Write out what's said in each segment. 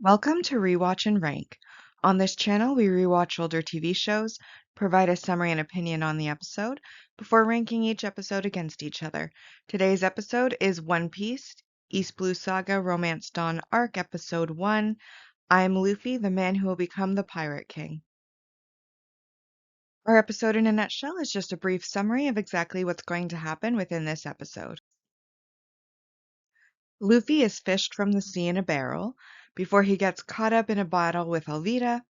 Welcome to Rewatch and Rank. On this channel, we rewatch older TV shows, provide a summary and opinion on the episode, before ranking each episode against each other. Today's episode is One Piece, East Blue Saga Romance Dawn Arc, Episode 1. I'm Luffy, the man who will become the Pirate King. Our episode in a nutshell is just a brief summary of exactly what's going to happen within this episode. Luffy is fished from the sea in a barrel before he gets caught up in a battle with Alvida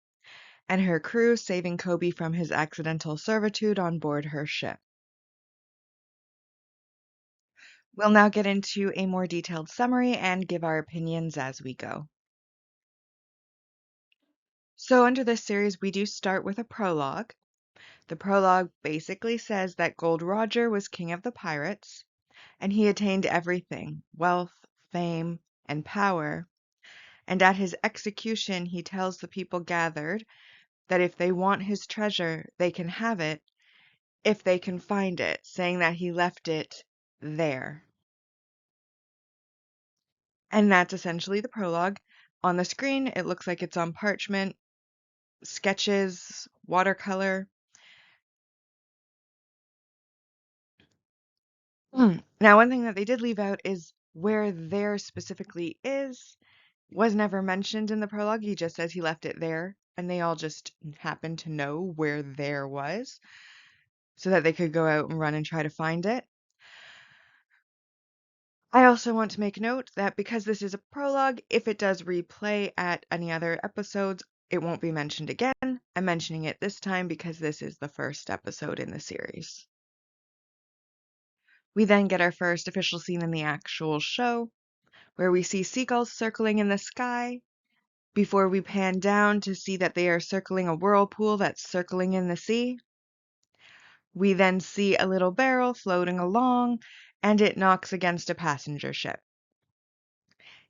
and her crew, saving Kobe from his accidental servitude on board her ship. We'll now get into a more detailed summary and give our opinions as we go. So under this series, we do start with a prologue. The prologue basically says that Gold Roger was king of the pirates, and he attained everything, wealth, fame, and power. And at his execution, he tells the people gathered that if they want his treasure, they can have it, if they can find it, saying that he left it there. And that's essentially the prologue. On the screen, it looks like it's on parchment, sketches, watercolor. Now, one thing that they did leave out is where there specifically was never mentioned in the prologue. He just says he left it there, and they all just happened to know where there was so that they could go out and run and try to find it. I also want to make note that because this is a prologue, if it does replay at any other episodes, it won't be mentioned again. I'm mentioning it this time because this is the first episode in the series. We then get our first official scene in the actual show, where we see seagulls circling in the sky, before we pan down to see that they are circling a whirlpool that's circling in the sea. We then see a little barrel floating along, and it knocks against a passenger ship.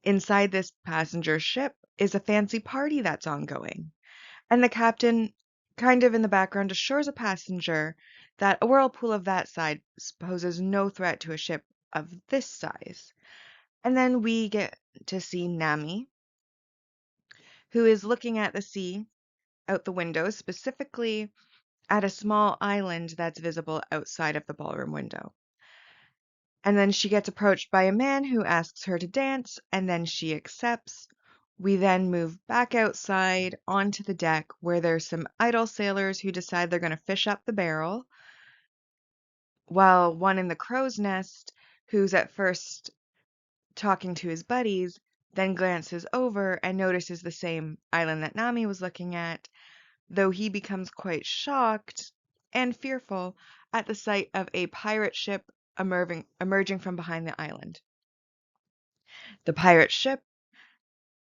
Inside this passenger ship is a fancy party that's ongoing, and the captain, kind of in the background, assures a passenger that a whirlpool of that size poses no threat to a ship of this size. And then we get to see Nami, who is looking at the sea out the window, specifically at a small island that's visible outside of the ballroom window. And then she gets approached by a man who asks her to dance, and then she accepts. We then move back outside onto the deck where there's some idle sailors who decide they're going to fish up the barrel, while one in the crow's nest, who's at first talking to his buddies, then glances over and notices the same island that Nami was looking at, though he becomes quite shocked and fearful at the sight of a pirate ship emerging from behind the island. The pirate ship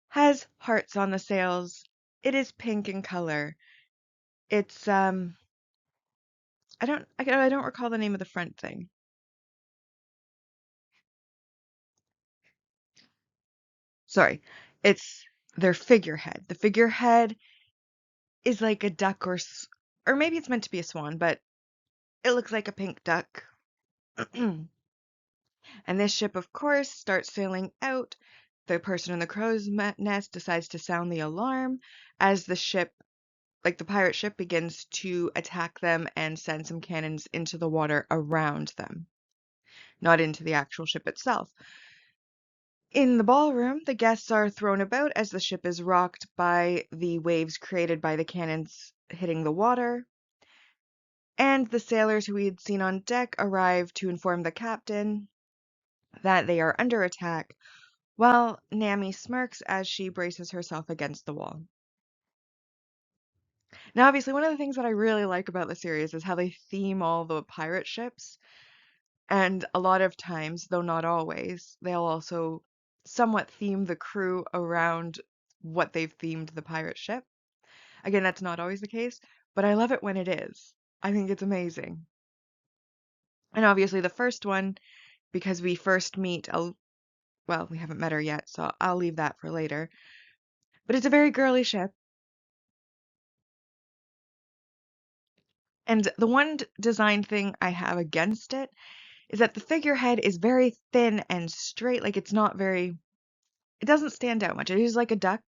has hearts on the sails. It is pink in color. It's I don't recall the name of the front thing. Sorry. It's their figurehead. The figurehead is like a duck or maybe it's meant to be a swan, but it looks like a pink duck. And this ship, of course, starts sailing out. The person in the crow's nest decides to sound the alarm as the ship, like the pirate ship, begins to attack them and send some cannons into the water around them, not into the actual ship itself. In the ballroom, the guests are thrown about as the ship is rocked by the waves created by the cannons hitting the water. And the sailors who we had seen on deck arrive to inform the captain that they are under attack, while Nami smirks as she braces herself against the wall. Now, obviously, one of the things that I really like about the series is how they theme all the pirate ships. And a lot of times, though not always, they'll also somewhat theme the crew around what they've themed the pirate ship. Again, that's not always the case, but I love it when it is. I think it's amazing. And obviously the first one, because we first meet, well, we haven't met her yet, so I'll leave that for later. But it's a very girly ship. And the one design thing I have against it is that the figurehead is very thin and straight, like it's not very, it doesn't stand out much. It is like a duck,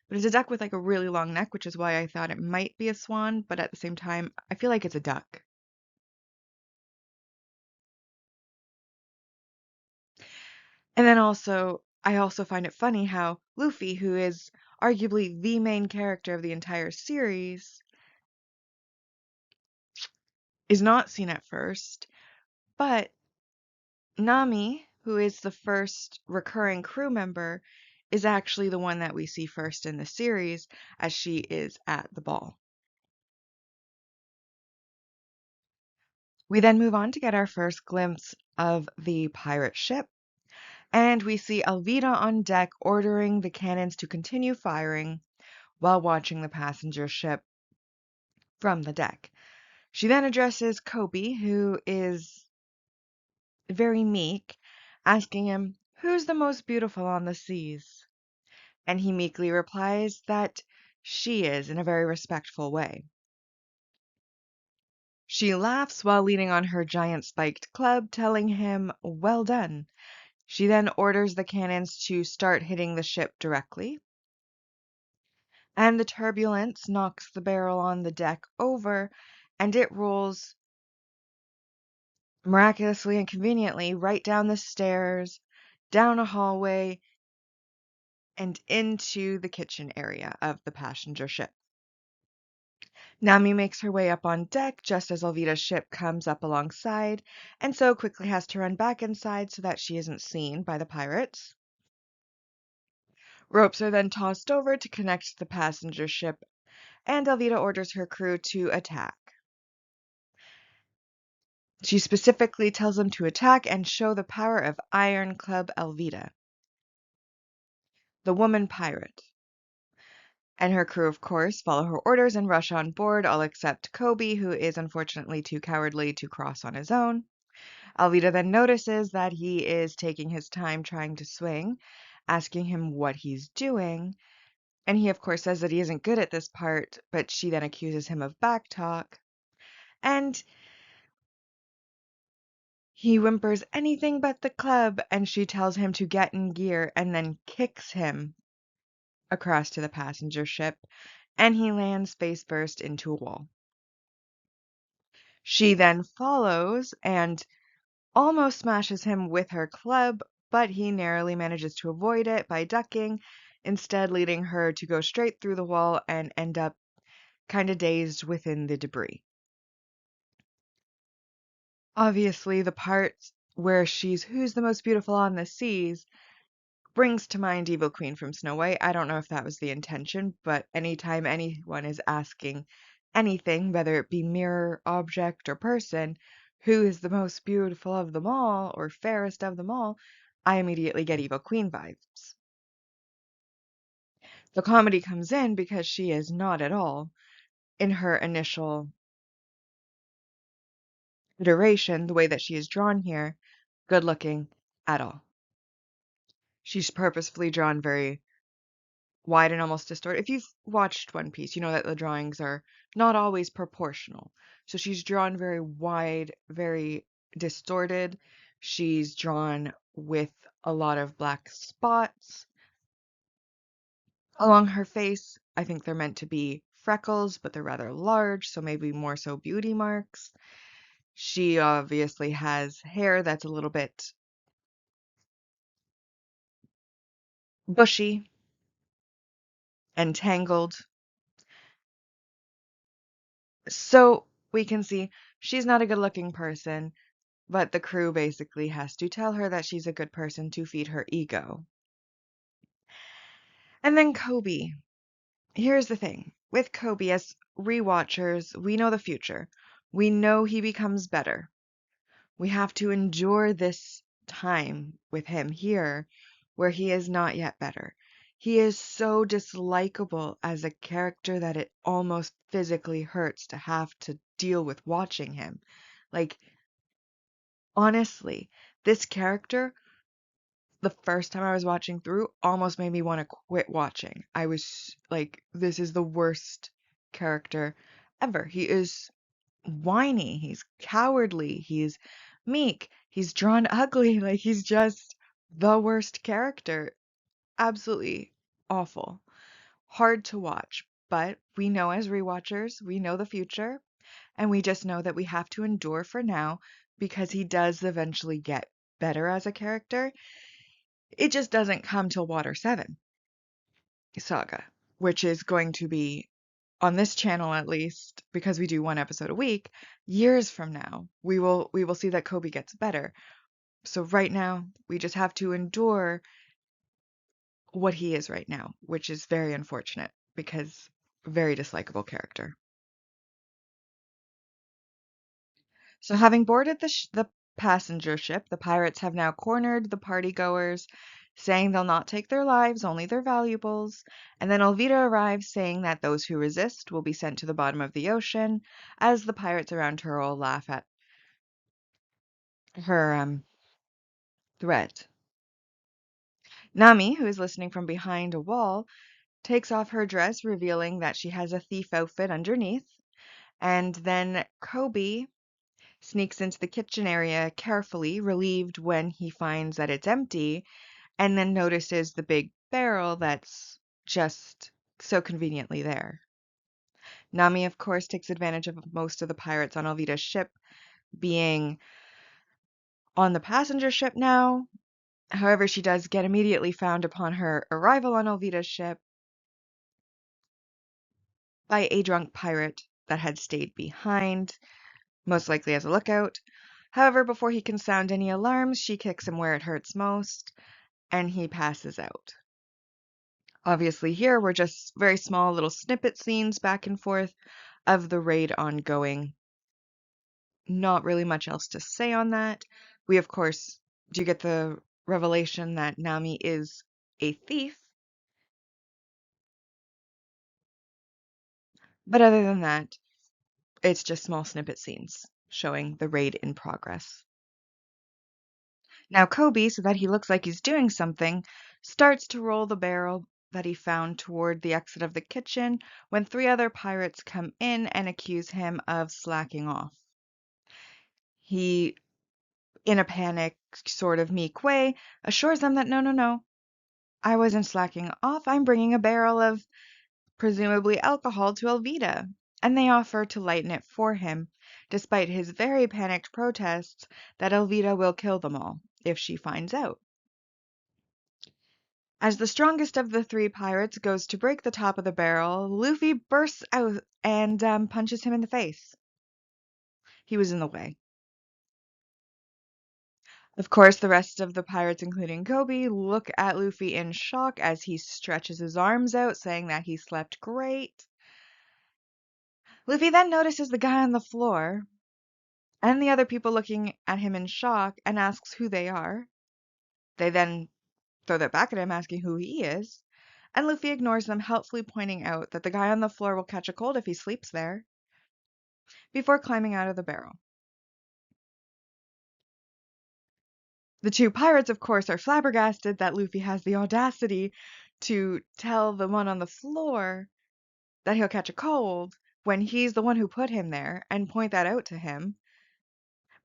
But it's a duck with like a really long neck, which is why I thought it might be a swan, but at the same time, I feel like it's a duck. And then also, I also find it funny how Luffy, who is arguably the main character of the entire series, is not seen at first, but Nami, who is the first recurring crew member, is actually the one that we see first in the series as she is at the ball. We then move on to get our first glimpse of the pirate ship, and we see Alvida on deck ordering the cannons to continue firing while watching the passenger ship from the deck. She then addresses Kobe, who is very meek, asking him, "Who's the most beautiful on the seas?" And he meekly replies that she is in a very respectful way. She laughs while leaning on her giant spiked club, telling him, "Well done." She then orders the cannons to start hitting the ship directly, and the turbulence knocks the barrel on the deck over, and it rolls miraculously and conveniently right down the stairs, down a hallway, and into the kitchen area of the passenger ship. Nami makes her way up on deck just as Alvida's ship comes up alongside, and so quickly has to run back inside so that she isn't seen by the pirates. Ropes are then tossed over to connect the passenger ship, and Alvida orders her crew to attack. She specifically tells them to attack and show the power of Iron Club Alvida, the woman pirate. And her crew, of course, follow her orders and rush on board, all except Kobe, who is unfortunately too cowardly to cross on his own. Alvida then notices that he is taking his time trying to swing, asking him what he's doing, and he of course says that he isn't good at this part, but she then accuses him of backtalk, and he whimpers anything but the club, and she tells him to get in gear and then kicks him across to the passenger ship, and he lands face first into a wall. She then follows and almost smashes him with her club, but he narrowly manages to avoid it by ducking, instead leading her to go straight through the wall and end up kind of dazed within the debris. Obviously, the part where she's "Who's the most beautiful on the seas" brings to mind Evil Queen from Snow White. I don't know if that was the intention, but anytime anyone is asking anything, whether it be mirror, object, or person, who is the most beautiful of them all or fairest of them all, I immediately get Evil Queen vibes. The comedy comes in because she is not at all, in her initial iteration, the way that she is drawn here, good looking at all. She's purposefully drawn very wide and almost distorted. If you've watched One Piece, you know that the drawings are not always proportional. So she's drawn very wide, very distorted. She's drawn with a lot of black spots along her face. I think they're meant to be freckles, but they're rather large, so maybe more so beauty marks. She obviously has hair that's a little bit bushy and tangled. So we can see she's not a good looking person. But the crew basically has to tell her that she's a good person to feed her ego. And then Kobe. Here's the thing. With Kobe, as rewatchers, we know the future. We know he becomes better. We have to endure this time with him here where he is not yet better. He is so dislikable as a character that it almost physically hurts to have to deal with watching him. Like, honestly, this character the first time I was watching through almost made me want to quit watching. I was like, this is the worst character ever. He is whiny, he's cowardly, he's meek, he's drawn ugly, like he's just the worst character. Absolutely awful. Hard to watch, but we know as rewatchers, we know the future, and we just know that we have to endure for now because he does eventually get better as a character. It just doesn't come till Water 7 Saga, which is going to be on this channel at least because we do one episode a week. Years from now, we will see that Kobe gets better. So right now, we just have to endure what he is right now, which is very unfortunate because very dislikable character. So having boarded the passenger ship, the pirates have now cornered the partygoers, saying they'll not take their lives, only their valuables. And then Elvira arrives, saying that those who resist will be sent to the bottom of the ocean, as the pirates around her all laugh at her threat. Nami, who is listening from behind a wall, takes off her dress, revealing that she has a thief outfit underneath. And then Kobe sneaks into the kitchen area carefully, relieved when he finds that it's empty, and then notices the big barrel that's just so conveniently there. Nami, of course, takes advantage of most of the pirates on Elvita's ship being on the passenger ship now. However, she does get immediately found upon her arrival on Elvita's ship by a drunk pirate that had stayed behind, most likely as a lookout. However, before he can sound any alarms, she kicks him where it hurts most, and he passes out. Obviously, here we're just very small little snippet scenes back and forth of the raid ongoing. Not really much else to say on that. We, of course, do get the revelation that Nami is a thief, but other than that, it's just small snippet scenes showing the raid in progress. Now Kobe, so that he looks like he's doing something, starts to roll the barrel that he found toward the exit of the kitchen when three other pirates come in and accuse him of slacking off. He, in a panic, sort of meek way, assures them that no, no, no, I wasn't slacking off. I'm bringing a barrel of presumably alcohol to Elvita, and they offer to lighten it for him, despite his very panicked protests that Elvita will kill them all if she finds out. As the strongest of the three pirates goes to break the top of the barrel, Luffy bursts out and punches him in the face. He was in the way. Of course, the rest of the pirates, including Kobe, look at Luffy in shock as he stretches his arms out, saying that he slept great. Luffy then notices the guy on the floor and the other people looking at him in shock and asks who they are. They then throw that back at him, asking who he is, and Luffy ignores them, helpfully pointing out that the guy on the floor will catch a cold if he sleeps there, before climbing out of the barrel. The two pirates, of course, are flabbergasted that Luffy has the audacity to tell the one on the floor that he'll catch a cold when he's the one who put him there, and point that out to him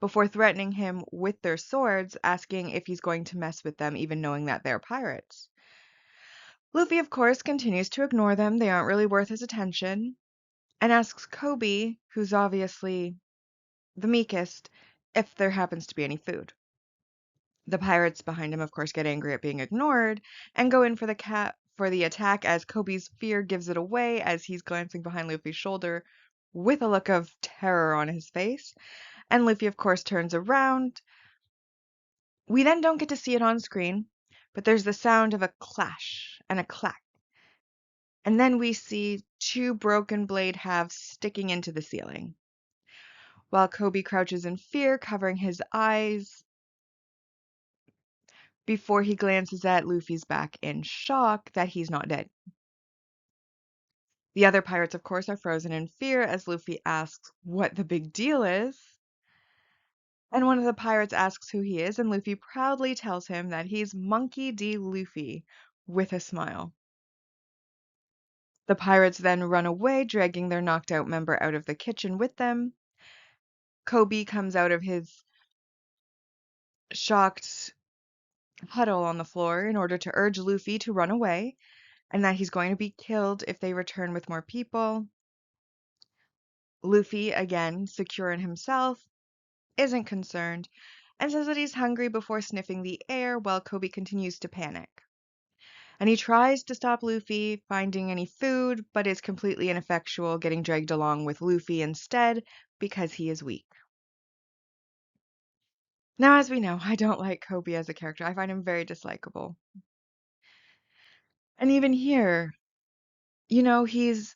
before threatening him with their swords, asking if he's going to mess with them, even knowing that they're pirates. Luffy, of course, continues to ignore them. They aren't really worth his attention, and asks Kobe, who's obviously the meekest, if there happens to be any food. The pirates behind him, of course, get angry at being ignored and go in for the attack as Kobe's fear gives it away as he's glancing behind Luffy's shoulder with a look of terror on his face. And Luffy, of course, turns around. We then don't get to see it on screen, but there's the sound of a clash and a clack. And then we see two broken blade halves sticking into the ceiling. While Kobe crouches in fear, covering his eyes, before he glances at Luffy's back in shock that he's not dead. The other pirates, of course, are frozen in fear as Luffy asks what the big deal is. And one of the pirates asks who he is, and Luffy proudly tells him that he's Monkey D. Luffy with a smile. The pirates then run away, dragging their knocked out member out of the kitchen with them. Kobe comes out of his shocked huddle on the floor in order to urge Luffy to run away, and that he's going to be killed if they return with more people. Luffy, again, secure in himself, isn't concerned and says that he's hungry before sniffing the air while Kobe continues to panic. And he tries to stop Luffy finding any food, but is completely ineffectual, getting dragged along with Luffy instead because he is weak. Now, as we know, I don't like Kobe as a character. I find him very dislikable. And even here, he's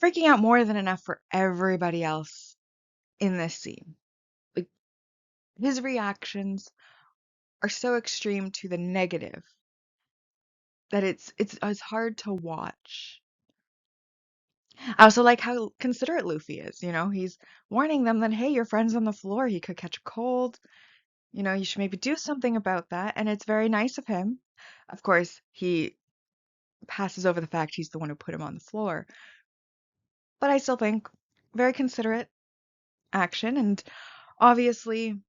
freaking out more than enough for everybody else in this scene. Like, his reactions are so extreme to the negative that it's hard to watch. I also like how considerate Luffy is, he's warning them that, hey, your friend's on the floor, he could catch a cold, you should maybe do something about that, and it's very nice of him. Of course, he passes over the fact he's the one who put him on the floor, but I still think very considerate action, and obviously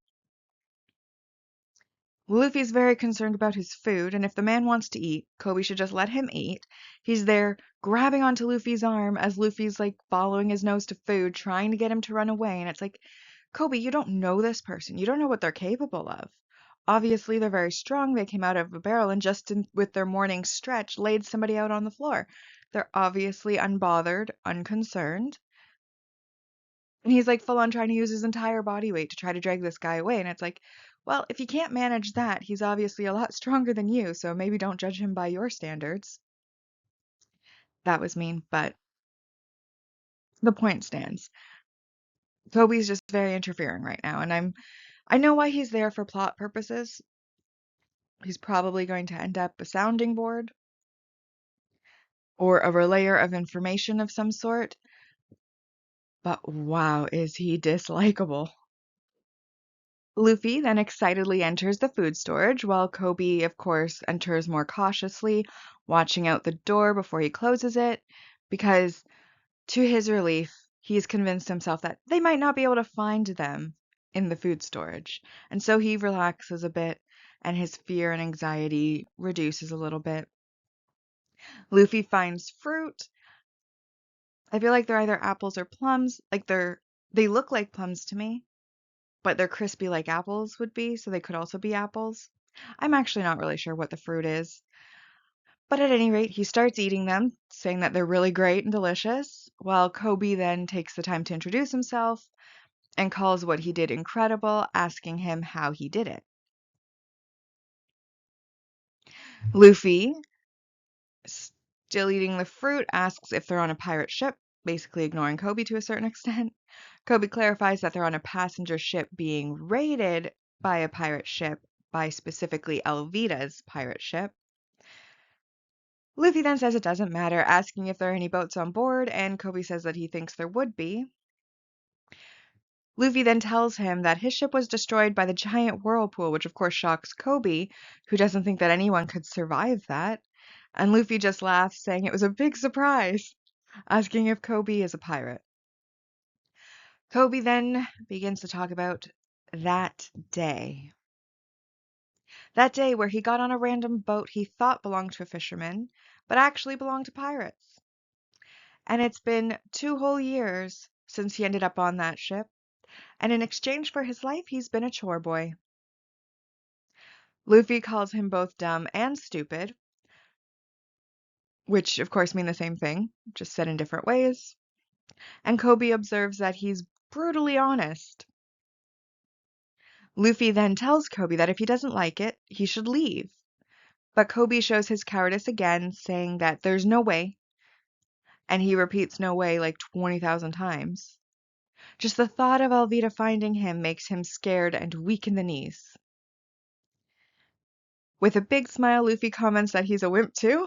Luffy's very concerned about his food, and if the man wants to eat, Kobe should just let him eat. He's there grabbing onto Luffy's arm as Luffy's like following his nose to food, trying to get him to run away. And it's like, Kobe, you don't know this person. You don't know what they're capable of. Obviously, they're very strong. They came out of a barrel and with their morning stretch laid somebody out on the floor. They're obviously unbothered, unconcerned. And he's like full on trying to use his entire body weight to try to drag this guy away. And it's like, well, if you can't manage that, he's obviously a lot stronger than you, so maybe don't judge him by your standards. That was mean, but the point stands. Kobe's just very interfering right now, and I know why he's there for plot purposes. He's probably going to end up a sounding board or a relayer of information of some sort. But wow, is he dislikable. Luffy then excitedly enters the food storage, while Kobe, of course, enters more cautiously, watching out the door before he closes it, because, to his relief, he's convinced himself that they might not be able to find them in the food storage. And so he relaxes a bit, and his fear and anxiety reduces a little bit. Luffy finds fruit. I feel like they're either apples or plums. They look like plums to me, but they're crispy like apples would be, so they could also be apples. I'm actually not really sure what the fruit is. But at any rate, he starts eating them, saying that they're really great and delicious, while Kobe then takes the time to introduce himself and calls what he did incredible, asking him how he did it. Luffy, still eating the fruit, asks if they're on a pirate ship, basically ignoring Kobe to a certain extent. Kobe clarifies that they're on a passenger ship being raided by a pirate ship, by specifically Elvita's pirate ship. Luffy then says it doesn't matter, asking if there are any boats on board, and Kobe says that he thinks there would be. Luffy then tells him that his ship was destroyed by the giant whirlpool, which of course shocks Kobe, who doesn't think that anyone could survive that. And Luffy just laughs, saying it was a big surprise, asking if Kobe is a pirate. Kobe then begins to talk about that day. That day where he got on a random boat he thought belonged to a fisherman, but actually belonged to pirates. And it's been 2 whole years since he ended up on that ship, and in exchange for his life, he's been a chore boy. Luffy calls him both dumb and stupid, which of course mean the same thing, just said in different ways. And Kobe observes that he's brutally honest. Luffy then tells Kobe that if he doesn't like it, he should leave. But Kobe shows his cowardice again, saying that there's no way, and he repeats no way like 20,000 times. Just the thought of Alvida finding him makes him scared and weak in the knees. With a big smile, Luffy comments that he's a wimp too.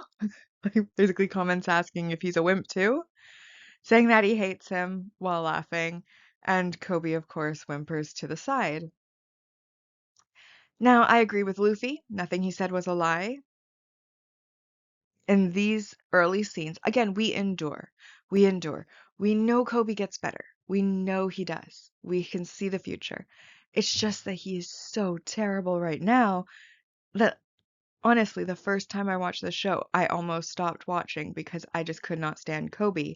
Basically comments asking if he's a wimp too, saying that he hates him while laughing, and Kobe, of course, whimpers to the side. Now, I agree with Luffy. Nothing he said was a lie. In these early scenes, again, we endure. We endure. We know Kobe gets better. We know he does. We can see the future. It's just that he is so terrible right now The honestly, the first time I watched the show, I almost stopped watching because I just could not stand Kobe.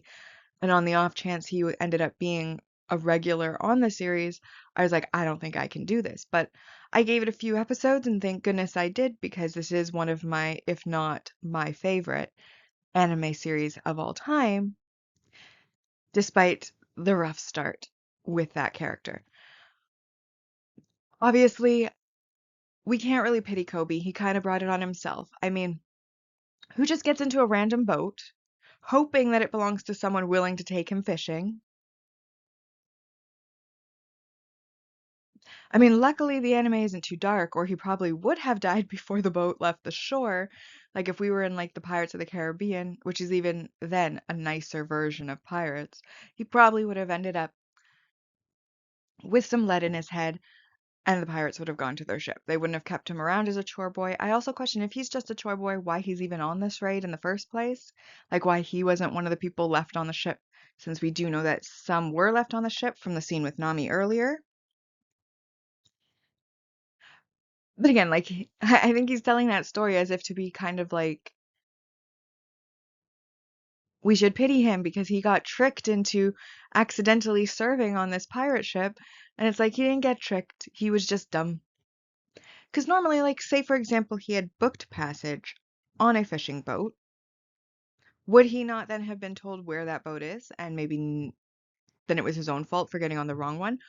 And on the off chance he ended up being a regular on the series, I was like, I don't think I can do this. But I gave it a few episodes, and thank goodness I did because this is one of my, if not my favorite, anime series of all time, despite the rough start with that character. Obviously, we can't really pity Kobe. He kind of brought it on himself. I mean, who just gets into a random boat, hoping that it belongs to someone willing to take him fishing? I mean, luckily the anime isn't too dark, or he probably would have died before the boat left the shore. Like if we were in like the Pirates of the Caribbean, which is even then a nicer version of pirates, he probably would have ended up with some lead in his head, and the pirates would have gone to their ship. They wouldn't have kept him around as a chore boy. I also question if he's just a chore boy, why he's even on this raid in the first place. Like why he wasn't one of the people left on the ship, since we do know that some were left on the ship from the scene with Nami earlier. But again, like I think he's telling that story as if to be kind of like we should pity him because he got tricked into accidentally serving on this pirate ship. And it's like he didn't get tricked. He was just dumb. Because normally, like, say for example, he had booked passage on a fishing boat, would he not then have been told where that boat is? And maybe then it was his own fault for getting on the wrong one?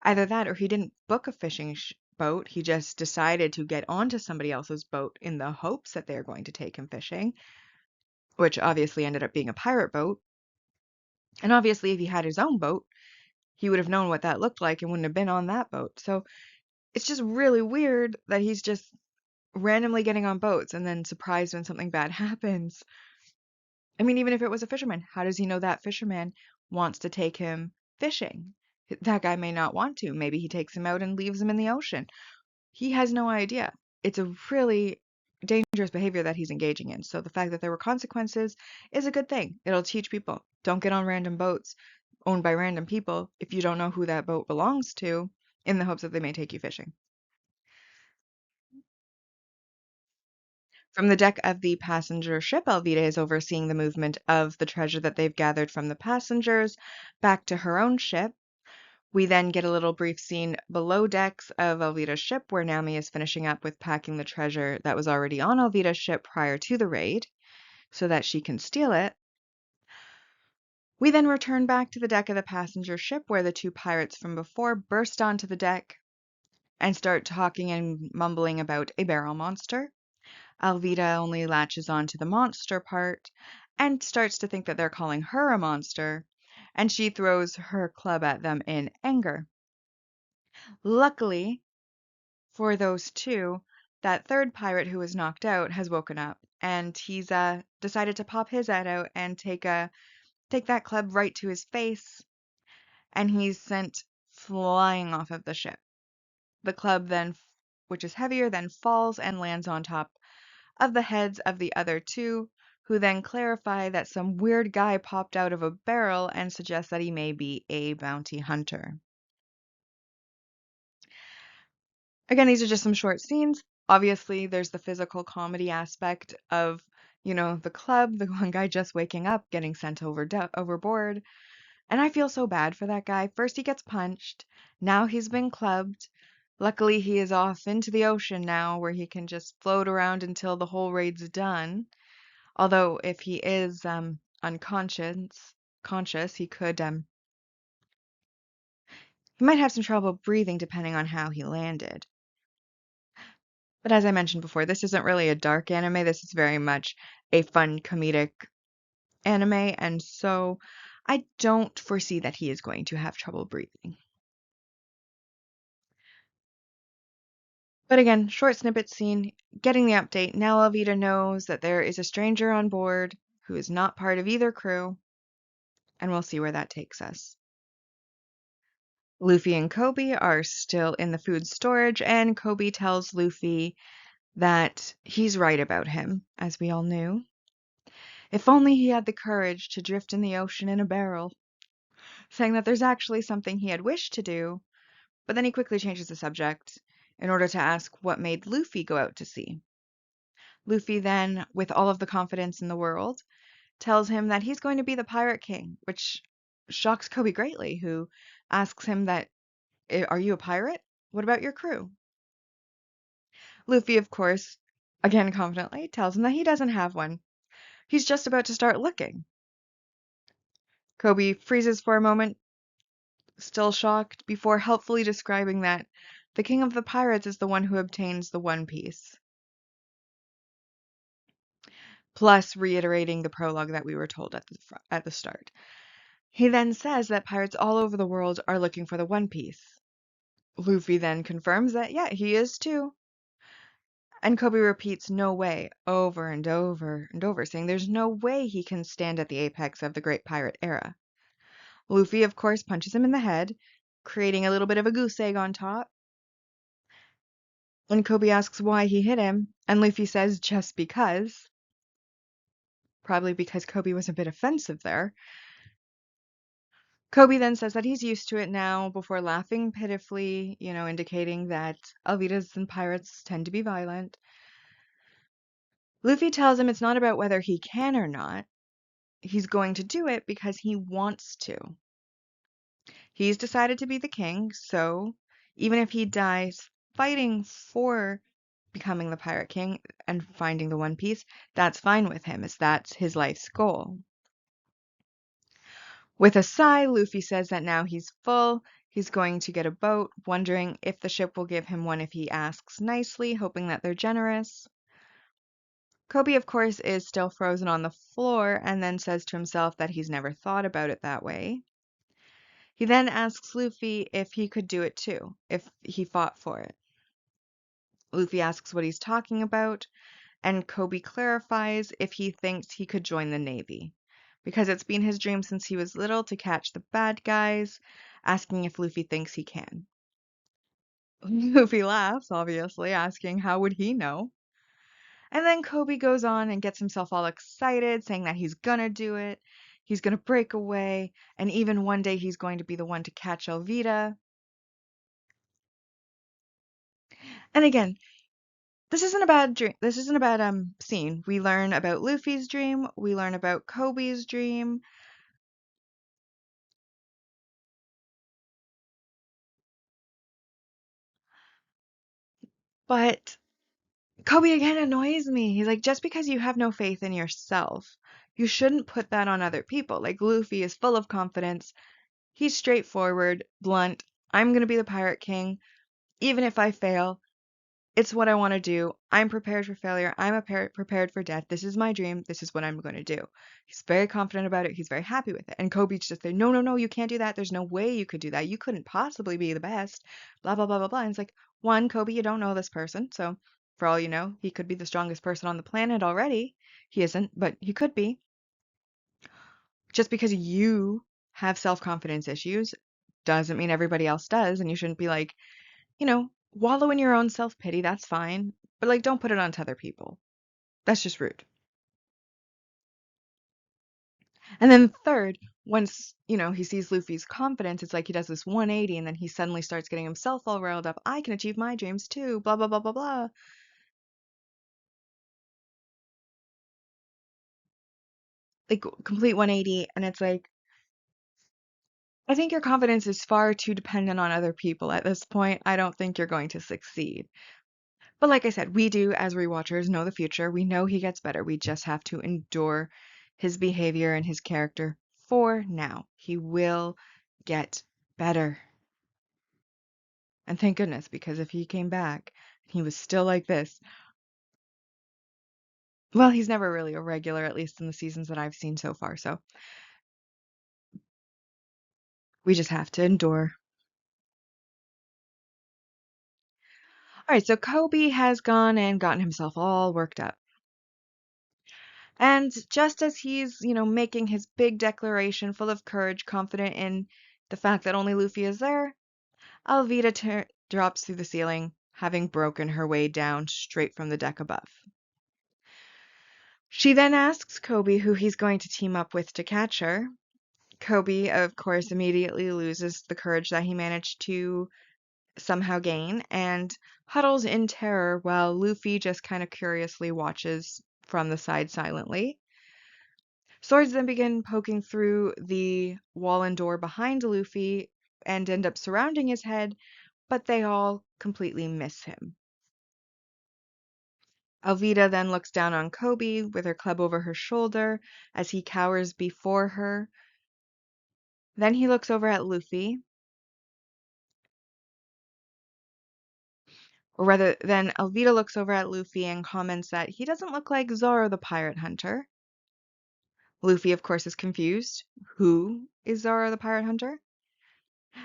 Either that or he didn't book a fishing boat. He just decided to get onto somebody else's boat in the hopes that they're going to take him fishing, which obviously ended up being a pirate boat. And obviously, if he had his own boat, he would have known what that looked like and wouldn't have been on that boat. So it's just really weird that he's just randomly getting on boats and then surprised when something bad happens. I mean, even if it was a fisherman, how does he know that fisherman wants to take him fishing? That guy may not want to. Maybe he takes him out and leaves him in the ocean. He has no idea. It's a really dangerous behavior that he's engaging in. So the fact that there were consequences is a good thing. It'll teach people. Don't get on random boats owned by random people if you don't know who that boat belongs to in the hopes that they may take you fishing. From the deck of the passenger ship, Elvira is overseeing the movement of the treasure that they've gathered from the passengers back to her own ship. We then get a little brief scene below decks of Elvira's ship where Naomi is finishing up with packing the treasure that was already on Elvira's ship prior to the raid so that she can steal it. We then return back to the deck of the passenger ship where the two pirates from before burst onto the deck and start talking and mumbling about a barrel monster. Alvida only latches on to the monster part and starts to think that they're calling her a monster, and she throws her club at them in anger. Luckily for those two, that third pirate who was knocked out has woken up, and he's decided to pop his head out and take that club right to his face, and he's sent flying off of the ship. The club then, which is heavier, then falls and lands on top of the heads of the other two, who then clarify that some weird guy popped out of a barrel and suggests that he may be a bounty hunter. Again, these are just some short scenes. Obviously, there's the physical comedy aspect of, the club, the one guy just waking up, getting sent overboard. And I feel so bad for that guy. First, he gets punched. Now he's been clubbed. Luckily, he is off into the ocean now where he can just float around until the whole raid's done. Although if he is conscious, he might have some trouble breathing depending on how he landed. But as I mentioned before, this isn't really a dark anime. This is very much a fun comedic anime, and so I don't foresee that he is going to have trouble breathing. But again, short snippet scene, getting the update. Now Alvida knows that there is a stranger on board who is not part of either crew, and we'll see where that takes us. Luffy and Kobe are still in the food storage, and Kobe tells Luffy that he's right about him, as we all knew. If only he had the courage to drift in the ocean in a barrel, saying that there's actually something he had wished to do, but then he quickly changes the subject. in order to ask what made Luffy go out to sea. Luffy then, with all of the confidence in the world, tells him that he's going to be the Pirate King, which shocks Kobe greatly, who asks him that, Are you a pirate? What about your crew?" Luffy, of course, again confidently, tells him that he doesn't have one. He's just about to start looking. Kobe freezes for a moment, still shocked, before helpfully describing that the king of the pirates is the one who obtains the One Piece, plus reiterating the prologue that we were told at the start. He then says that pirates all over the world are looking for the One Piece. Luffy then confirms that, yeah, he is too. And Kobe repeats "no way" over and over and over, saying there's no way he can stand at the apex of the Great Pirate era. Luffy, of course, punches him in the head, creating a little bit of a goose egg on top. And Kobe asks why he hit him, and Luffy says just because. Probably because Kobe was a bit offensive there. Kobe then says that he's used to it now before laughing pitifully, indicating that Alvitas and pirates tend to be violent. Luffy tells him it's not about whether he can or not. He's going to do it because he wants to. He's decided to be the king, so even if he dies fighting for becoming the Pirate King and finding the One Piece, that's fine with him, as that's his life's goal. With a sigh, Luffy says that now he's full. He's going to get a boat, wondering if the ship will give him one if he asks nicely, hoping that they're generous. Kobe, of course, is still frozen on the floor and then says to himself that he's never thought about it that way. He then asks Luffy if he could do it too, if he fought for it. Luffy asks what he's talking about, and Kobe clarifies if he thinks he could join the Navy, because it's been his dream since he was little to catch the bad guys, asking if Luffy thinks he can. Luffy laughs, obviously, asking how would he know? And then Kobe goes on and gets himself all excited, saying that he's gonna do it, he's gonna break away, and even one day he's going to be the one to catch Elvita. And again, this isn't a bad dream. This isn't a bad scene. We learn about Luffy's dream, we learn about Kobe's dream. But Kobe again annoys me. He's like, just because you have no faith in yourself, you shouldn't put that on other people. Like, Luffy is full of confidence. He's straightforward, blunt. I'm going to be the Pirate King. Even if I fail, it's what I want to do. I'm prepared for failure. Prepared for death. This is my dream. This is what I'm going to do. He's very confident about it. He's very happy with it. And Kobe's just like, no, no, no, you can't do that. There's no way you could do that. You couldn't possibly be the best. Blah, blah, blah, blah, blah. And it's like, one, Kobe, you don't know this person. So for all you know, he could be the strongest person on the planet already. He isn't, but he could be. Just because you have self-confidence issues doesn't mean everybody else does. And you shouldn't be like, wallow in your own self-pity, that's fine. But like, don't put it onto other people. That's just rude. And then third, once, he sees Luffy's confidence, it's like he does this 180 and then he suddenly starts getting himself all riled up. I can achieve my dreams too, blah, blah, blah, blah, blah. Like, complete 180. And it's like, I think your confidence is far too dependent on other people at this point. I don't think you're going to succeed. But like I said, we do, as rewatchers, know the future. We know he gets better. We just have to endure his behavior and his character for now. He will get better. And thank goodness, because if he came back, he was still like this. Well, he's never really a regular, at least in the seasons that I've seen so far. So we just have to endure. All right, so Kobe has gone and gotten himself all worked up. And just as he's, making his big declaration full of courage, confident in the fact that only Luffy is there, Alvida drops through the ceiling, having broken her way down straight from the deck above. She then asks Kobe who he's going to team up with to catch her. Kobe, of course, immediately loses the courage that he managed to somehow gain and huddles in terror while Luffy just kind of curiously watches from the side silently. Swords then begin poking through the wall and door behind Luffy and end up surrounding his head, but they all completely miss him. Alvida then looks down on Kobe with her club over her shoulder as he cowers before her. Then he looks over at Luffy, or rather, then Alvida looks over at Luffy and comments that he doesn't look like Zoro the pirate hunter. Luffy, of course, is confused. Who is Zoro the pirate hunter?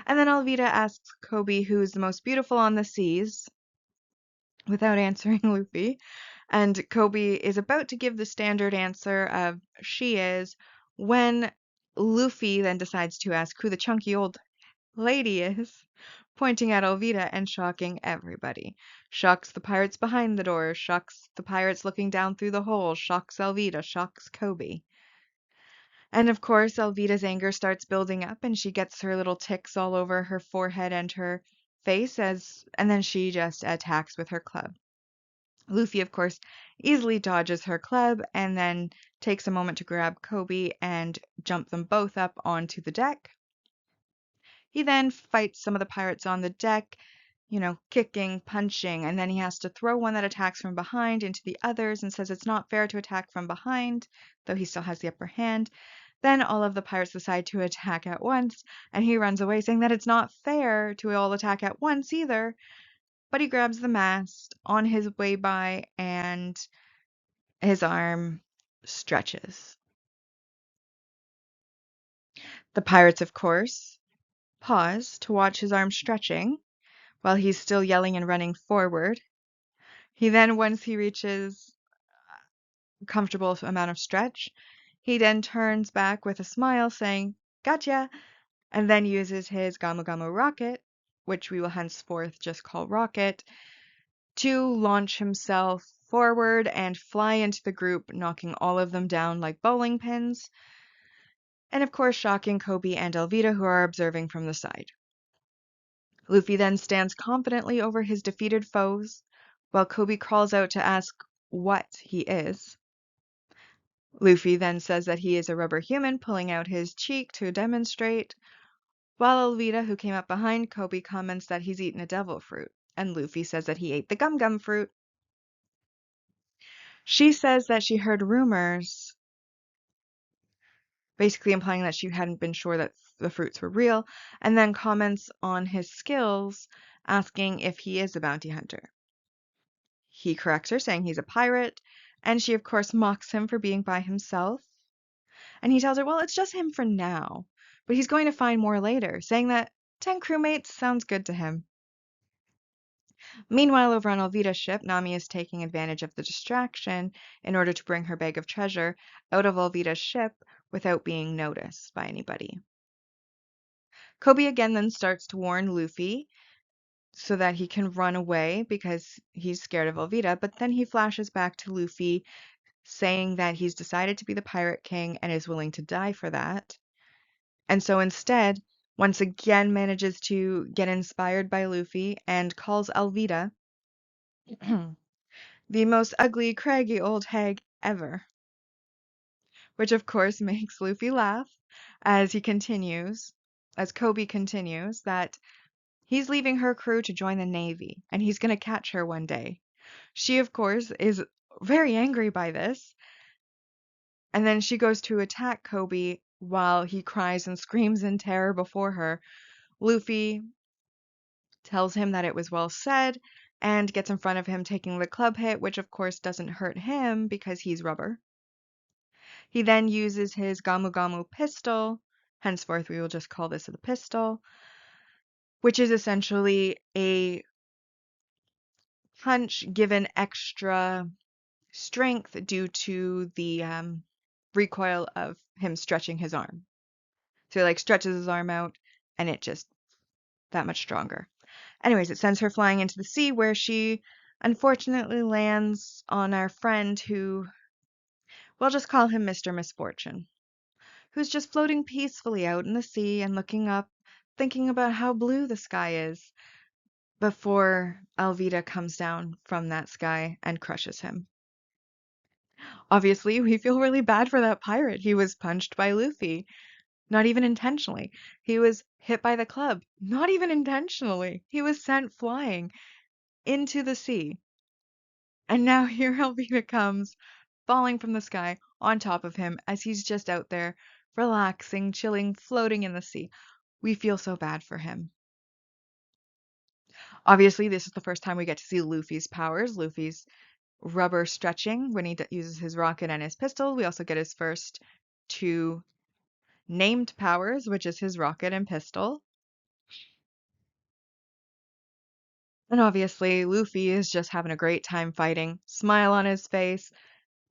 And then Alvida asks Kobe who is the most beautiful on the seas without answering Luffy. And Kobe is about to give the standard answer of she is when Luffy then decides to ask who the chunky old lady is, pointing at Alvida and shocking everybody. Shocks the pirates behind the door, shocks the pirates looking down through the hole, shocks Alvida, shocks Kobe. And of course, Alvida's anger starts building up and she gets her little ticks all over her forehead and her face and then she just attacks with her club. Luffy, of course, easily dodges her club and then takes a moment to grab Kobe and jump them both up onto the deck. He then fights some of the pirates on the deck, kicking, punching, and then he has to throw one that attacks from behind into the others and says it's not fair to attack from behind, though he still has the upper hand. Then all of the pirates decide to attack at once, and he runs away saying that it's not fair to all attack at once either. But he grabs the mast on his way by and his arm stretches. The pirates, of course, pause to watch his arm stretching while he's still yelling and running forward. He then, once he reaches a comfortable amount of stretch, he then turns back with a smile saying, "Gotcha," and then uses his Gamu Gamu rocket, which we will henceforth just call Rocket, to launch himself forward and fly into the group, knocking all of them down like bowling pins, and of course shocking Kobe and Alvida who are observing from the side. Luffy then stands confidently over his defeated foes, while Kobe crawls out to ask what he is. Luffy then says that he is a rubber human, pulling out his cheek to demonstrate, while Alvida, who came up behind Kobe, comments that he's eaten a devil fruit, and Luffy says that he ate the gum gum fruit. She says that she heard rumors, basically implying that she hadn't been sure that the fruits were real, and then comments on his skills, asking if he is a bounty hunter. He corrects her, saying he's a pirate, and she, of course, mocks him for being by himself. And he tells her, well, it's just him for now, but he's going to find more later, saying that 10 crewmates sounds good to him. Meanwhile, over on Alvida's ship, Nami is taking advantage of the distraction in order to bring her bag of treasure out of Alvida's ship without being noticed by anybody. Kobe again then starts to warn Luffy so that he can run away because he's scared of Alvida, but then he flashes back to Luffy saying that he's decided to be the Pirate King and is willing to die for that. And so instead, once again manages to get inspired by Luffy and calls Alvida the most ugly, craggy old hag ever. Which of course makes Luffy laugh as Kobe continues, that he's leaving her crew to join the Navy and he's going to catch her one day. She, of course, is very angry by this. And then she goes to attack Kobe while he cries and screams in terror before her. Luffy tells him that it was well said and gets in front of him taking the club hit, which of course doesn't hurt him because he's rubber. He then uses his Gamu Gamu pistol, henceforth we will just call this the pistol, which is essentially a punch given extra strength due to the recoil of him stretching his arm. So he stretches his arm out and it just that much stronger. Anyways, it sends her flying into the sea where she unfortunately lands on our friend who, we'll just call him Mr. Misfortune, who's just floating peacefully out in the sea and looking up, thinking about how blue the sky is. before Alvida comes down from that sky and crushes him. Obviously, we feel really bad for that pirate. He was punched by Luffy, not even intentionally. He was hit by the club, not even intentionally. He was sent flying into the sea. And now here Alvida comes, falling from the sky on top of him as he's just out there, relaxing, chilling, floating in the sea. We feel so bad for him. Obviously, this is the first time we get to see Luffy's powers. Luffy's rubber stretching when he uses his rocket and his pistol. We also get his first two named powers, which is his rocket and pistol. And obviously, Luffy is just having a great time fighting, smile on his face,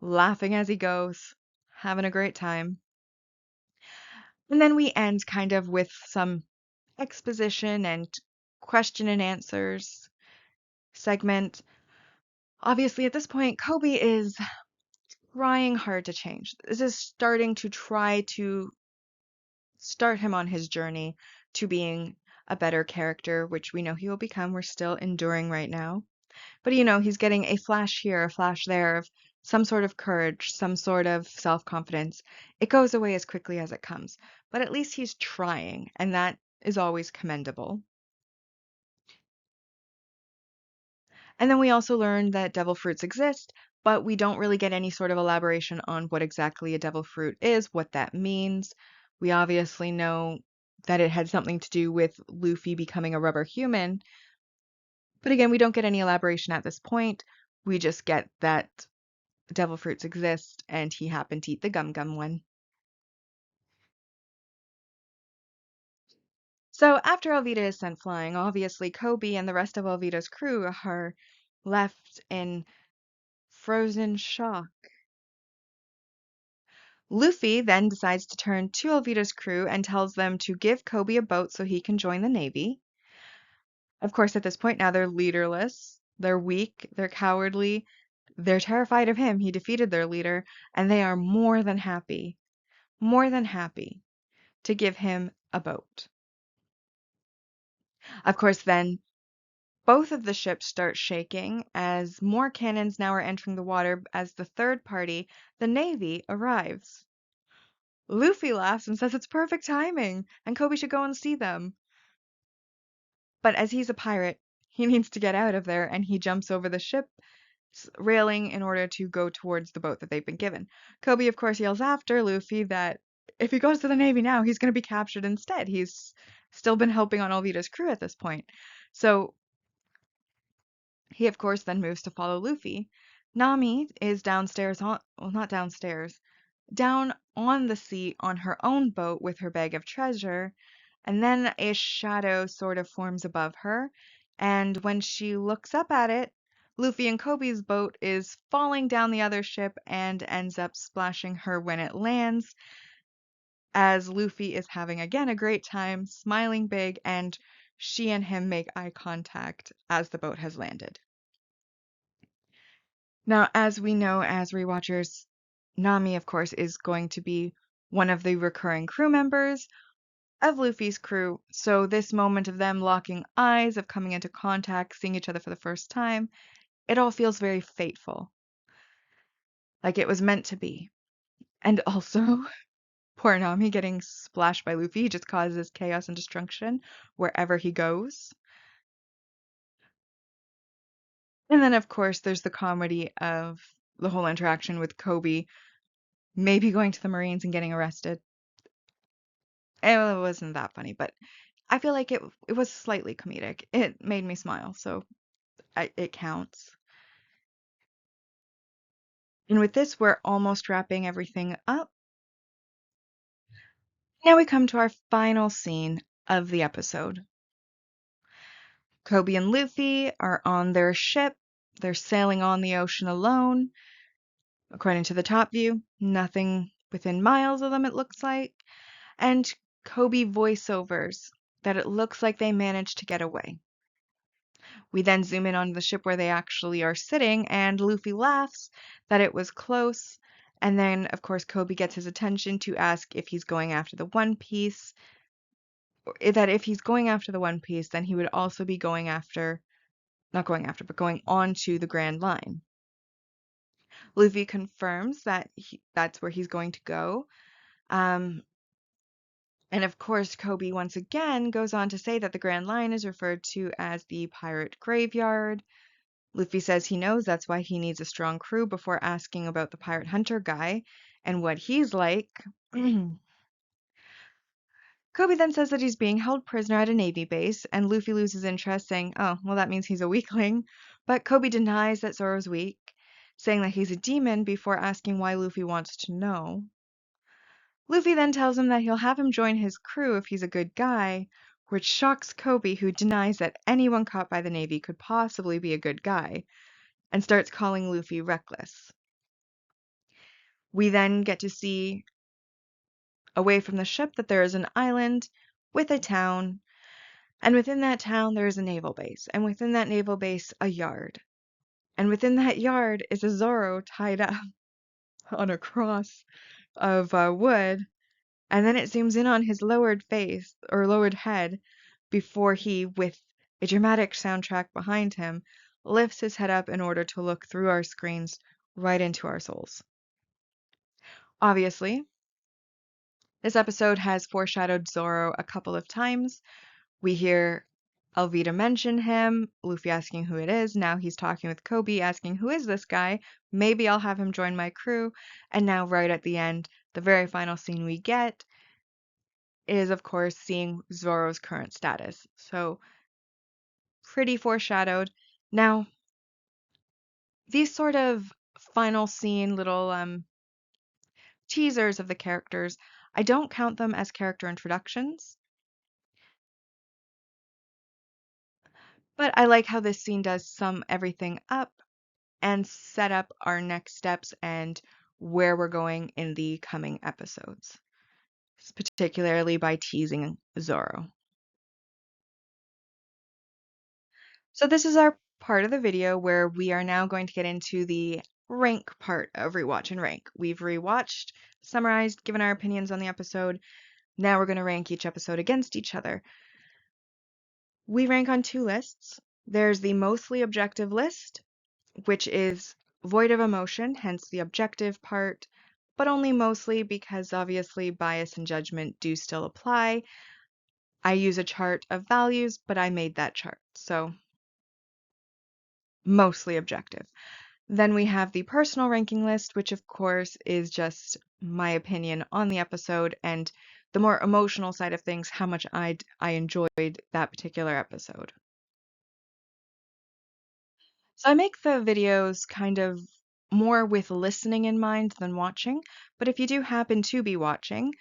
laughing as he goes, having a great time. And then we end kind of with some exposition and question and answers segment. Obviously, at this point, Kobe is trying hard to change. This is starting to try to start him on his journey to being a better character, which we know he will become. We're still enduring right now. But he's getting a flash here, a flash there of some sort of courage, some sort of self-confidence. It goes away as quickly as it comes, but at least he's trying, and that is always commendable. And then we also learn that devil fruits exist, but we don't really get any sort of elaboration on what exactly a devil fruit is, what that means. We obviously know that it had something to do with Luffy becoming a rubber human, but again, we don't get any elaboration at this point. We just get that devil fruits exist, and he happened to eat the gum gum one. So after Alvida is sent flying, obviously Kobe and the rest of Alvida's crew are left in frozen shock. Luffy then decides to turn to Alvida's crew and tells them to give Kobe a boat so he can join the Navy. Of course, at this point now they're leaderless, they're weak, they're cowardly, they're terrified of him. He defeated their leader, and they are more than happy to give him a boat. Of course, then both of the ships start shaking as more cannons now are entering the water as the third party, the Navy, arrives. Luffy laughs and says it's perfect timing and Kobe should go and see them. But as he's a pirate, he needs to get out of there and he jumps over the ship's railing in order to go towards the boat that they've been given. Kobe, of course, yells after Luffy that if he goes to the Navy now, he's going to be captured instead. He's still been helping on Alvida's crew at this point. So he, of course, then moves to follow Luffy. Nami is downstairs well, not downstairs, down on the sea on her own boat with her bag of treasure, and then a shadow sort of forms above her, and when she looks up at it, Luffy and Kobe's boat is falling down the other ship and ends up splashing her when it lands, as Luffy is having again a great time, smiling big, and she and him make eye contact as the boat has landed. Now, as we know as rewatchers, Nami, of course, is going to be one of the recurring crew members of Luffy's crew, so this moment of them locking eyes, of coming into contact, seeing each other for the first time, it all feels very fateful. Like it was meant to be. And also, poor Nami getting splashed by Luffy just causes chaos and destruction wherever he goes. And then, of course, there's the comedy of the whole interaction with Kobe maybe going to the Marines and getting arrested. It wasn't that funny, but I feel like it was slightly comedic. It made me smile, so it counts. And with this, we're almost wrapping everything up. Now we come to our final scene of the episode. Kobe and Luffy are on their ship. They're sailing on the ocean alone. According to the top view, nothing within miles of them, it looks like. And Kobe voiceovers that it looks like they managed to get away. We then zoom in on the ship where they actually are sitting, and Luffy laughs that it was close. And then, of course, Kobe gets his attention to ask if he's going after the One Piece. that if he's going after the One Piece, then he would also be going after, not going after, but going on to the Grand Line. Luffy confirms that that's where he's going to go. Um, and of course, Kobe once again goes on to say that the Grand Line is referred to as the Pirate Graveyard. Luffy says he knows that's why he needs a strong crew before asking about the Pirate Hunter guy and what he's like. Kobe then says that he's being held prisoner at a Navy base, and Luffy loses interest, saying, oh, well, that means he's a weakling. But Kobe denies that Zoro's weak, saying that he's a demon before asking why Luffy wants to know. Luffy then tells him that he'll have him join his crew if he's a good guy, which shocks Kobe, who denies that anyone caught by the Navy could possibly be a good guy, and starts calling Luffy reckless. We then get to see, away from the ship, that there is an island with a town, and within that town there is a naval base, and within that naval base a yard. And within that yard is a Zoro tied up on a cross of wood, and then it zooms in on his lowered face, or lowered head, before he, with a dramatic soundtrack behind him, lifts his head up in order to look through our screens right into our souls. Obviously, this episode has foreshadowed Zoro a couple of times. We hear Alvida mention him, Luffy asking who it is. Now he's talking with Kobe, asking, who is this guy? Maybe I'll have him join my crew. And now, right at the end, the very final scene we get is, of course, seeing Zoro's current status. So, pretty foreshadowed. Now, these sort of final scene little teasers of the characters, I don't count them as character introductions. But I like how this scene does sum everything up and set up our next steps and where we're going in the coming episodes, particularly by teasing Zoro. So this is our part of the video where we are now going to get into the rank part of Rewatch and Rank. We've rewatched, summarized, given our opinions on the episode. Now we're going to rank each episode against each other. We rank on two lists. There's the mostly objective list, which is void of emotion, hence the objective part, but only mostly because obviously bias and judgment do still apply. I use a chart of values, but I made that chart, so mostly objective. Then we have the personal ranking list, which of course is just my opinion on the episode and the more emotional side of things, how much I enjoyed that particular episode. So I make the videos kind of more with listening in mind than watching, but if you do happen to be watching,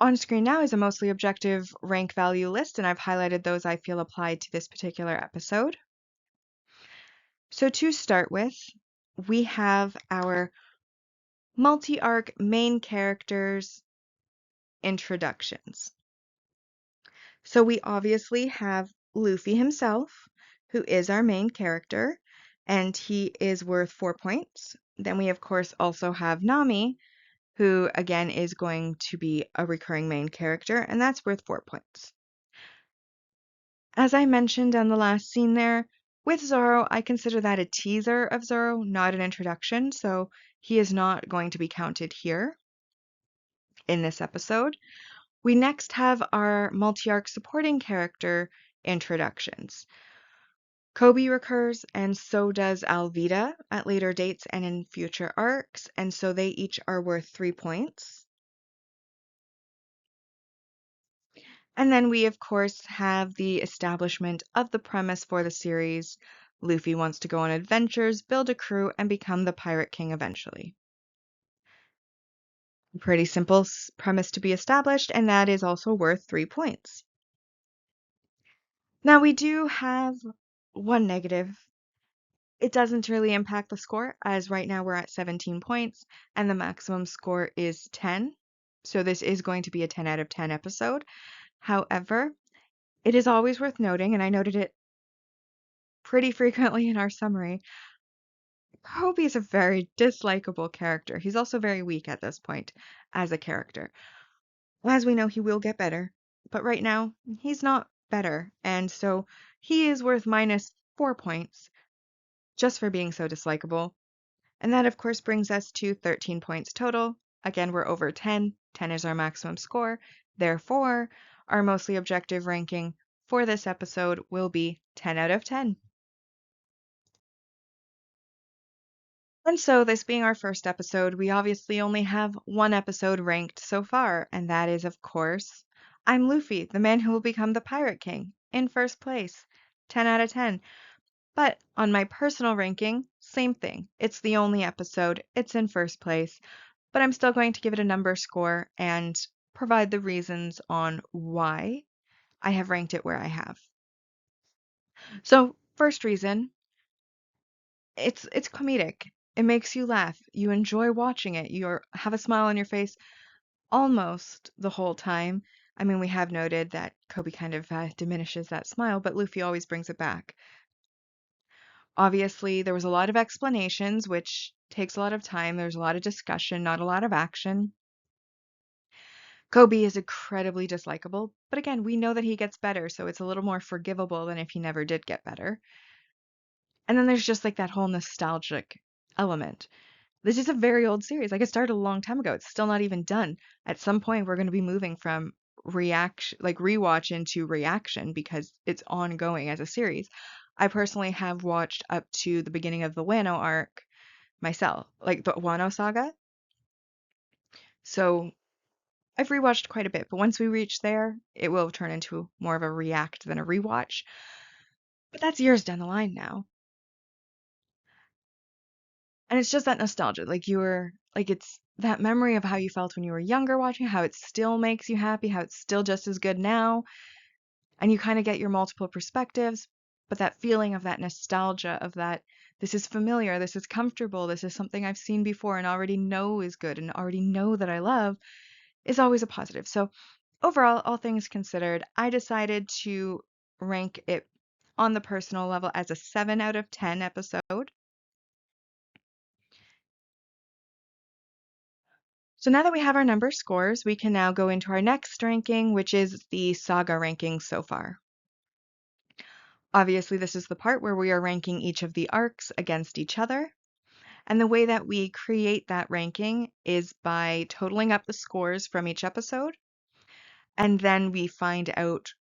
on screen now is a mostly objective rank value list, and I've highlighted those I feel applied to this particular episode. So to start with, we have our multi-arc main characters introductions. So we obviously have Luffy himself, who is our main character, and he is worth 4 points. Then we, of course, also have Nami, who again is going to be a recurring main character, and that's worth 4 points. As I mentioned on the last scene there, with Zoro, I consider that a teaser of Zoro, not an introduction, so he is not going to be counted here in this episode. We next have our multi-arc supporting character introductions. Kobe recurs, and so does Alvida at later dates and in future arcs, and so they each are worth 3 points. And then we, of course, have the establishment of the premise for the series. Luffy wants to go on adventures, build a crew, and become the Pirate King eventually. Pretty simple premise to be established, and that is also worth 3 points. Now, we do have one negative. It doesn't really impact the score, as right now we're at 17 points, and the maximum score is 10. So this is going to be a 10 out of 10 episode. However, it is always worth noting, and I noted it pretty frequently in our summary, Kobe is a very dislikable character. He's also very weak at this point as a character. As we know, he will get better. but right now he's not better, and so he is worth -4 points just for being so dislikable. And that, of course, brings us to 13 points total. Again, we're over 10. 10 is our maximum score. Therefore, our mostly objective ranking for this episode will be 10 out of 10. And so, this being our first episode, we obviously only have one episode ranked so far, and that is, of course, I'm Luffy, the man who will become the Pirate King, in first place. 10 out of 10. But on my personal ranking, same thing. It's the only episode, it's in first place, but I'm still going to give it a number score and provide the reasons on why I have ranked it where I have. So, first reason, it's comedic. It makes you laugh. You enjoy watching it. You have a smile on your face almost the whole time. I mean, we have noted that Kobe kind of diminishes that smile, but Luffy always brings it back. Obviously, there was a lot of explanations, which takes a lot of time. There's a lot of discussion, not a lot of action. Kobe is incredibly dislikable, but again, we know that he gets better, so it's a little more forgivable than if he never did get better. And then there's just like that whole nostalgic element. This is a very old series. Like it started a long time ago. It's still not even done. At some point, we're going to be moving from reaction, like rewatch into reaction because it's ongoing as a series. I personally have watched up to the beginning of the Wano arc myself, like the Wano saga. So I've rewatched quite a bit, but once we reach there, it will turn into more of a react than a rewatch. But that's years down the line now. And it's just that nostalgia. Like you were like it's that memory of how you felt when you were younger watching, how it still makes you happy, how it's still just as good now. And you kind of get your multiple perspectives, but that feeling of that nostalgia of that this is familiar, this is comfortable, this is something I've seen before and already know is good and already know that I love is always a positive. So overall, all things considered, I decided to rank it on the personal level as a 7 out of 10 episode. So now that we have our number scores, we can now go into our next ranking, which is the saga ranking so far. Obviously, this is the part where we are ranking each of the arcs against each other. And the way that we create that ranking is by totaling up the scores from each episode. And then we find out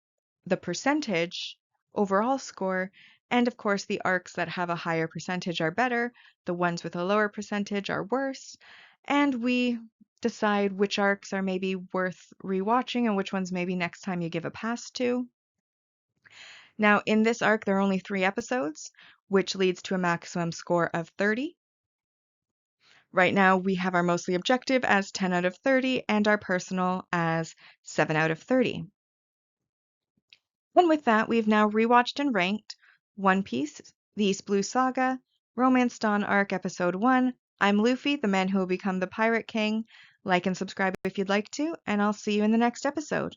the percentage overall score. And of course, the arcs that have a higher percentage are better, the ones with a lower percentage are worse. And we decide which arcs are maybe worth rewatching and which ones maybe next time you give a pass to. Now, in this arc, there are only 3 episodes, which leads to a maximum score of 30. Right now, we have our mostly objective as 10 out of 30 and our personal as 7 out of 30. And with that, we've now rewatched and ranked One Piece, The East Blue Saga, Romance Dawn Arc Episode 1. I'm Luffy, the man who will become the Pirate King. Like and subscribe if you'd like to, and I'll see you in the next episode.